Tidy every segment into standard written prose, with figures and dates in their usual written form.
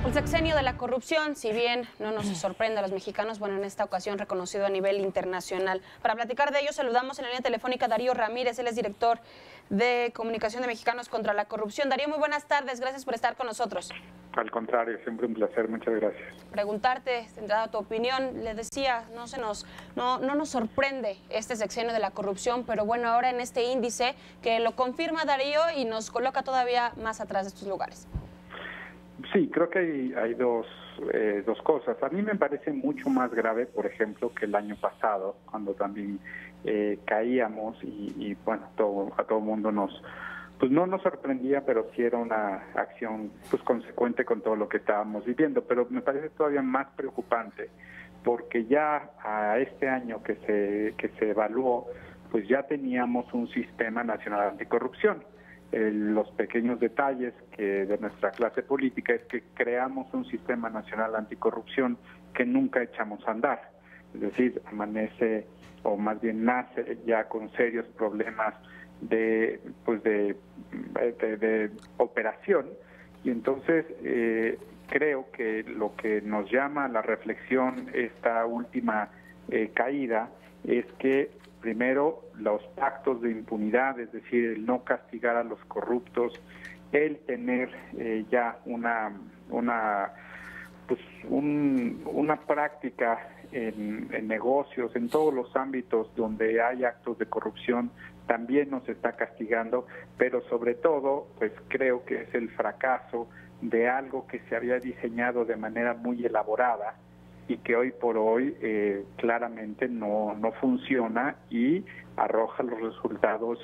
El sexenio de la corrupción, si bien no nos sorprende a los mexicanos, bueno, en esta ocasión reconocido a nivel internacional. Para platicar de ello, saludamos en la línea telefónica a Darío Ramírez, él es director de Comunicación de Mexicanos contra la Corrupción. Darío, muy buenas tardes, gracias por estar con nosotros. Al contrario, siempre un placer, muchas gracias. Preguntarte, dada tu opinión, le decía, no nos sorprende este sexenio de la corrupción, pero bueno, ahora en este índice que lo confirma Darío y nos coloca todavía más atrás de estos lugares. Sí, creo que hay dos cosas. A mí me parece mucho más grave, por ejemplo, que el año pasado, cuando también caíamos y bueno, a todo mundo pues no nos sorprendía, pero sí era una acción pues consecuente con todo lo que estábamos viviendo. Pero me parece todavía más preocupante porque ya a este año que se evaluó, pues ya teníamos un sistema nacional anticorrupción. Los pequeños detalles de nuestra clase política es que creamos un sistema nacional anticorrupción que nunca echamos a andar. Es decir, amanece, o más bien nace ya con serios problemas de operación. Y entonces creo que lo que nos llama a la reflexión esta última caída es que primero, los pactos de impunidad, es decir, el no castigar a los corruptos, el tener ya una práctica en negocios, en todos los ámbitos donde hay actos de corrupción, también nos está castigando, pero sobre todo, pues creo que es el fracaso de algo que se había diseñado de manera muy elaborada, y que hoy por hoy claramente no funciona y arroja los resultados,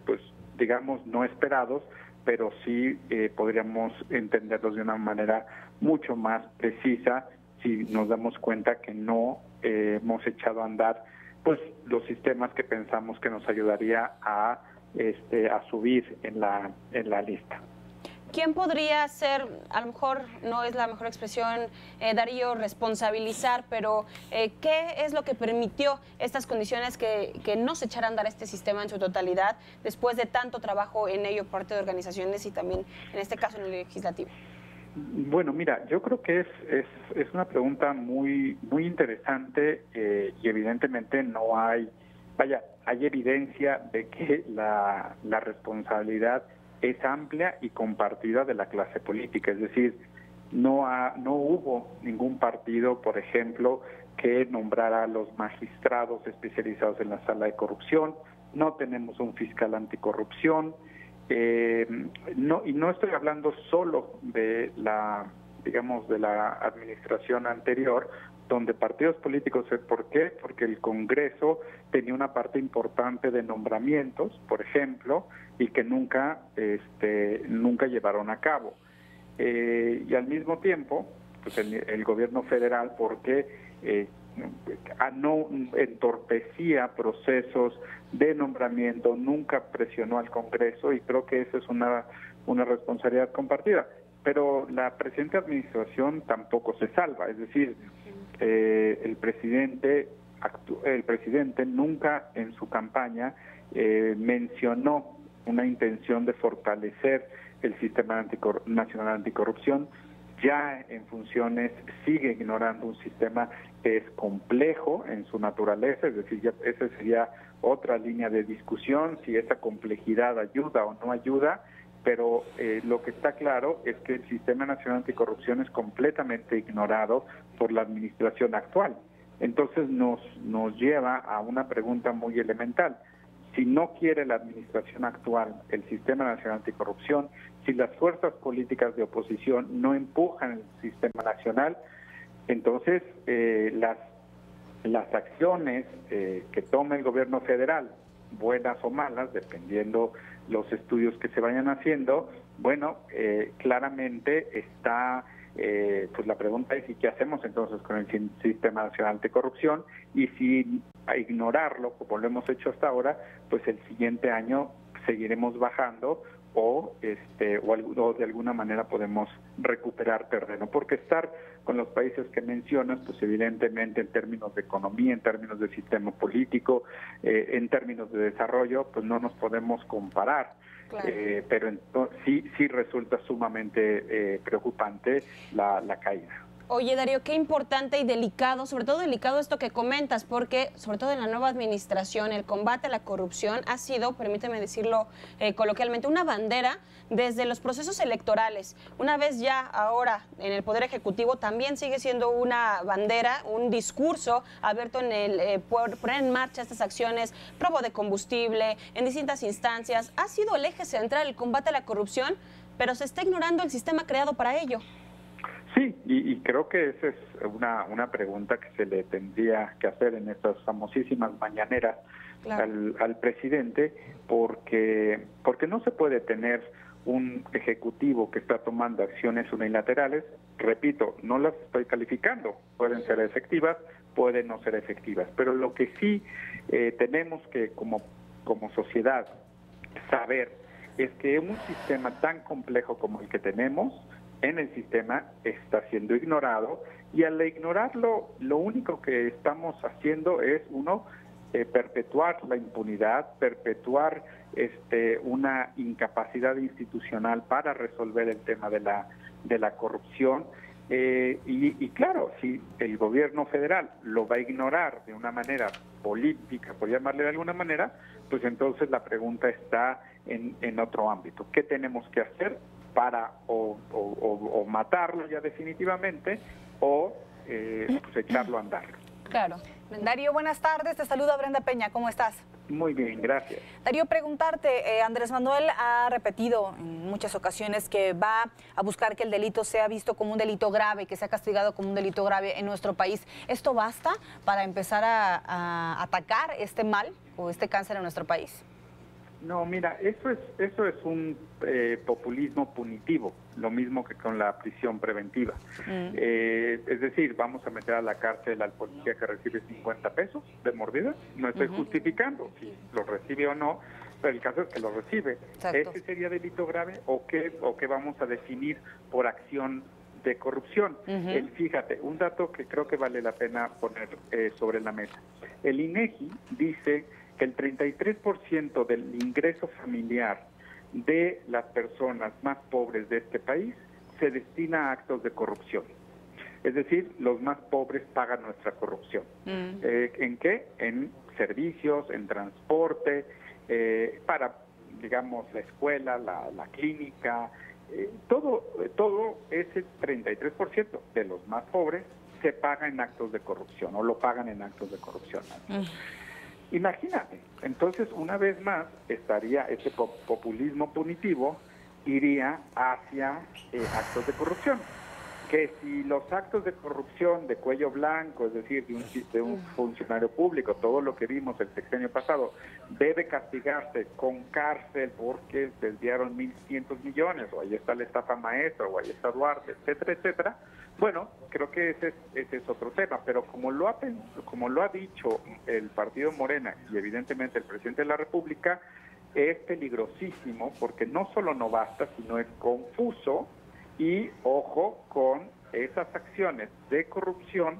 pues digamos, no esperados, pero sí podríamos entenderlos de una manera mucho más precisa si nos damos cuenta que no hemos echado a andar pues los sistemas que pensamos que nos ayudaría a subir en la lista. ¿Quién podría ser, a lo mejor no es la mejor expresión, Darío, responsabilizar, pero qué es lo que permitió estas condiciones que no se echara a andar este sistema en su totalidad después de tanto trabajo en ello por parte de organizaciones y también, en este caso, en el legislativo? Bueno, mira, yo creo que es una pregunta muy interesante y evidentemente no hay evidencia de que la responsabilidad es amplia y compartida de la clase política, es decir, no hubo ningún partido, por ejemplo, que nombrara a los magistrados especializados en la sala de corrupción, no tenemos un fiscal anticorrupción, y no estoy hablando solo de la administración anterior, donde partidos políticos, ¿por qué? Porque el Congreso tenía una parte importante de nombramientos, por ejemplo, y que nunca llevaron a cabo. Y al mismo tiempo, pues el gobierno federal, porque no entorpecía procesos de nombramiento, nunca presionó al Congreso, y creo que esa es una responsabilidad compartida. Pero la presente administración tampoco se salva, es decir, el presidente nunca en su campaña mencionó una intención de fortalecer el sistema nacional anticorrupción. Ya en funciones sigue ignorando un sistema que es complejo en su naturaleza, es decir, ya esa sería otra línea de discusión, si esa complejidad ayuda o no ayuda, pero lo que está claro es que el Sistema Nacional Anticorrupción es completamente ignorado por la administración actual. Entonces nos lleva a una pregunta muy elemental. Si no quiere la administración actual el Sistema Nacional Anticorrupción, si las fuerzas políticas de oposición no empujan el Sistema Nacional, entonces las acciones que tome el gobierno federal, buenas o malas, dependiendo los estudios que se vayan haciendo, bueno, claramente está, pues la pregunta es, ¿y qué hacemos entonces con el Sistema Nacional Anticorrupción? Y si a ignorarlo, como lo hemos hecho hasta ahora, pues el siguiente año seguiremos bajando o de alguna manera podemos recuperar terreno, porque estar con los países que mencionas, pues evidentemente en términos de economía, en términos de sistema político, en términos de desarrollo, pues no nos podemos comparar. Claro. Pero sí resulta sumamente preocupante la caída. Oye, Darío, qué importante y delicado, sobre todo delicado esto que comentas, porque sobre todo en la nueva administración el combate a la corrupción ha sido, permíteme decirlo coloquialmente, una bandera desde los procesos electorales. Una vez ya ahora en el Poder Ejecutivo también sigue siendo una bandera, un discurso abierto en el poner en marcha estas acciones, robo de combustible, en distintas instancias. Ha sido el eje central el combate a la corrupción, pero se está ignorando el sistema creado para ello. Sí, y creo que esa es una pregunta que se le tendría que hacer en estas famosísimas mañaneras, claro, al presidente, porque no se puede tener un ejecutivo que está tomando acciones unilaterales. Repito, no las estoy calificando, pueden ser efectivas, pueden no ser efectivas, pero lo que sí tenemos que como sociedad saber es que un sistema tan complejo como el que tenemos en el sistema está siendo ignorado, y al ignorarlo lo único que estamos haciendo es perpetuar la impunidad, perpetuar una incapacidad institucional para resolver el tema de la corrupción, y claro, si el gobierno federal lo va a ignorar de una manera política, por llamarle de alguna manera, pues entonces la pregunta está en otro ámbito. ¿Qué tenemos que hacer para o matarlo ya definitivamente o pues echarlo a andar? Claro. Darío, buenas tardes, te saluda Brenda Peña, ¿cómo estás? Muy bien, gracias. Darío, preguntarte, Andrés Manuel ha repetido en muchas ocasiones que va a buscar que el delito sea visto como un delito grave, que sea castigado como un delito grave en nuestro país. ¿Esto basta para empezar a atacar este mal o este cáncer en nuestro país? No, mira, eso es un populismo punitivo, lo mismo que con la prisión preventiva. Es decir, vamos a meter a la cárcel al policía que recibe 50 pesos de mordida. No estoy justificando si lo recibe o no, pero el caso es que lo recibe. Exacto. ¿Ese sería delito grave o qué vamos a definir por acción de corrupción? Fíjate, un dato que creo que vale la pena poner sobre la mesa. El INEGI dice que el 33% del ingreso familiar de las personas más pobres de este país se destina a actos de corrupción. Es decir, los más pobres pagan nuestra corrupción. ¿En qué? En servicios, en transporte, para, digamos, la escuela, la clínica, todo ese 33% de los más pobres se paga en actos de corrupción o lo pagan en actos de corrupción. Imagínate, entonces una vez más estaría ese populismo punitivo, iría hacia actos de corrupción. Que si los actos de corrupción de cuello blanco, es decir, de un funcionario público, todo lo que vimos el sexenio pasado, debe castigarse con cárcel porque desviaron 1.500 millones, o ahí está la estafa maestra, o ahí está Duarte, etcétera, etcétera. Bueno, creo que ese es otro tema, pero como lo ha dicho el partido Morena y evidentemente el presidente de la República, es peligrosísimo porque no solo no basta, sino es confuso. Y ojo con esas acciones de corrupción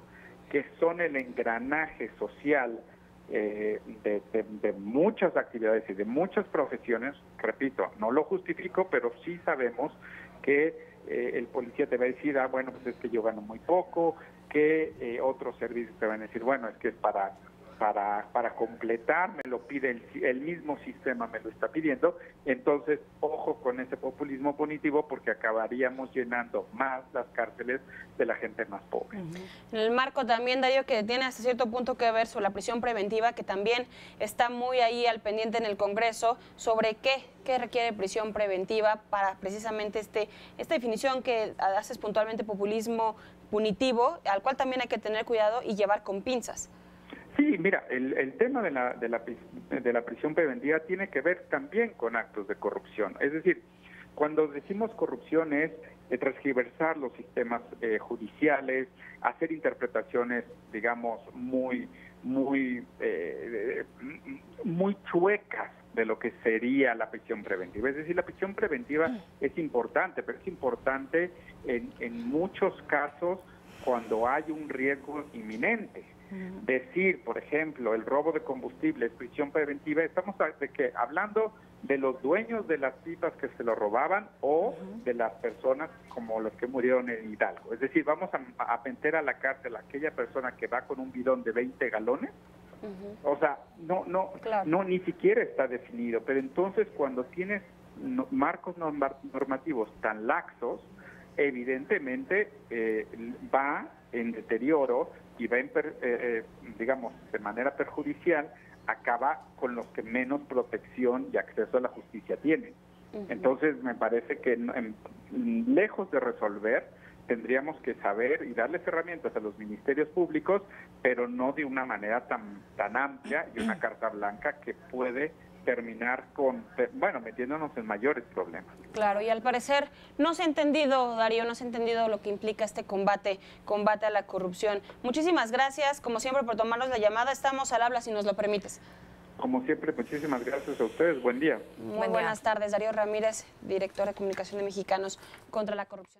que son el engranaje social de muchas actividades y de muchas profesiones. Repito, no lo justifico, pero sí sabemos que el policía te va a decir, bueno, pues es que yo gano muy poco, que otros servicios te van a decir, bueno, es que es para completar, me lo pide el mismo sistema, me lo está pidiendo. Entonces, ojo con ese populismo punitivo porque acabaríamos llenando más las cárceles de la gente más pobre. En el marco también, Darío, que tiene hasta cierto punto que ver sobre la prisión preventiva, que también está muy ahí al pendiente en el Congreso, sobre qué requiere prisión preventiva para precisamente esta definición que haces puntualmente, populismo punitivo, al cual también hay que tener cuidado y llevar con pinzas. Sí, mira, el tema de la prisión preventiva tiene que ver también con actos de corrupción. Es decir, cuando decimos corrupción es transgiversar los sistemas judiciales, hacer interpretaciones, digamos, muy chuecas de lo que sería la prisión preventiva. Es decir, la prisión preventiva es importante, pero es importante en muchos casos cuando hay un riesgo inminente. Decir, por ejemplo, el robo de combustible, prisión preventiva, estamos hablando de los dueños de las pipas que se lo robaban o de las personas como los que murieron en Hidalgo. Es decir, vamos a meter a la cárcel a aquella persona que va con un bidón de 20 galones. O sea, no, ni siquiera está definido. Pero entonces cuando tienes marcos normativos tan laxos, evidentemente va en deterioro y va digamos, de manera perjudicial, acaba con los que menos protección y acceso a la justicia tienen. Entonces, me parece que lejos de resolver, tendríamos que saber y darles herramientas a los ministerios públicos, pero no de una manera tan amplia y una carta blanca que puede terminar metiéndonos en mayores problemas. Claro, y al parecer no se ha entendido, Darío, no se ha entendido lo que implica este combate a la corrupción. Muchísimas gracias, como siempre, por tomarnos la llamada. Estamos al habla, si nos lo permites. Como siempre, muchísimas gracias a ustedes. Buen día. Muy buenas tardes, Darío Ramírez, director de Comunicación de Mexicanos contra la Corrupción.